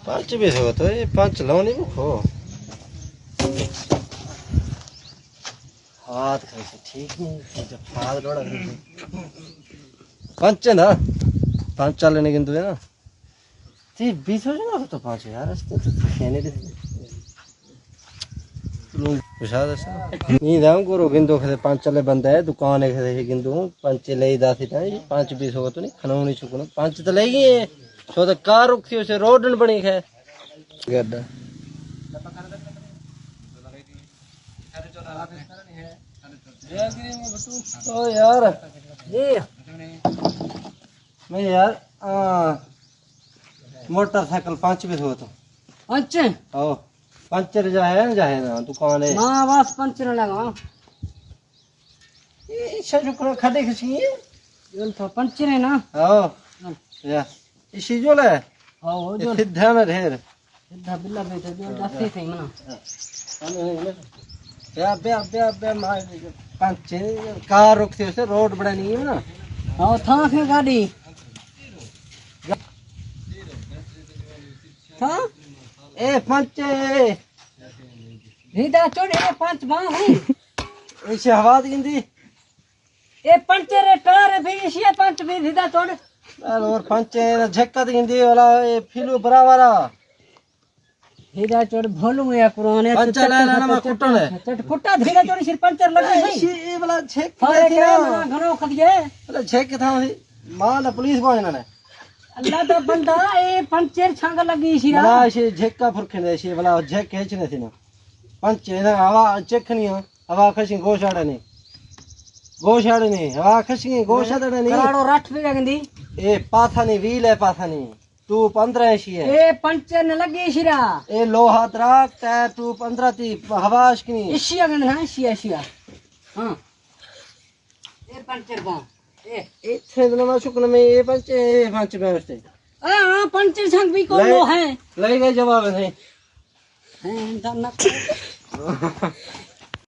पांच भी हो तो ये पांच लाने को हाथ कैसे ठीक नहीं जब हाथ लोड़ा पांच ना पांच चलने किंतु है ना ती 20 हो जाना तो पांच यार इसको तो कहने दे लोग प्रसाद ऐसा नहीं दाम करो किंतु खदे पांच चले बंदा है दुकान है खदे किंतु पांच ले ही दासी था 5-20 हो तो नहीं खाना नहीं चुकना पांच तो ले गए सो तो कार रुकती उसे रोड न बनी है गड्ढा ओ यार ये मैं यार मोटरसाइकिल 5 भी हो तो अच्छा ओ पंचर जाहे ना दुकान है हां बस पंचर लगा ये शुक्र खड़े खसी ये तो पंचर है ना ओ या इसी जो ले हां वो जो सीधा में ढेर सीधा बिल्ला बैठे जो दस्ती थे मना या बे मार पंचर कार रुकती उसे रोड बड़ा नहीं है ना हां था के गाड़ी था ए पंचे सीधा चढ़े पांच बां है इसे हवा दी ए पंचर है कार भी इसी पांच भी सीधा चढ़ और पंचे झक्का दी वाला ये फिलू बराबर सीधा चढ़ भोलू या पुराने पंचर ले ना मैं कुटन है चटपुटा धीरे चढ़ सिर पंचर लगे है ये वाला झक अरे क्या मना घणो खदिए वाला झक था माल पुलिस को ना अल्लाह दा बंदा ए पंचर छंग लगी सी वाला से झक्का फुरखने से वाला झक है छने थी ना पंचे ना हवा चखनी हवा खसी गोशाड़े नहीं हवा खसी गोशाड़े नहीं कराड़ो राठ भी गंदी ए पाथा नहीं व्हील है पाथा नहीं तू 15 ऐसी है ए पंचर न लगी सिरा ए लोहा द्राक टायर तू 15 थी हवा अश्कनी इशिया गन है इशिया हां ए पंचर का ए इथे ना शुक्र में ये पंच व्यवस्था हां पंचर छंग भी को है ले गए जवाब है हैं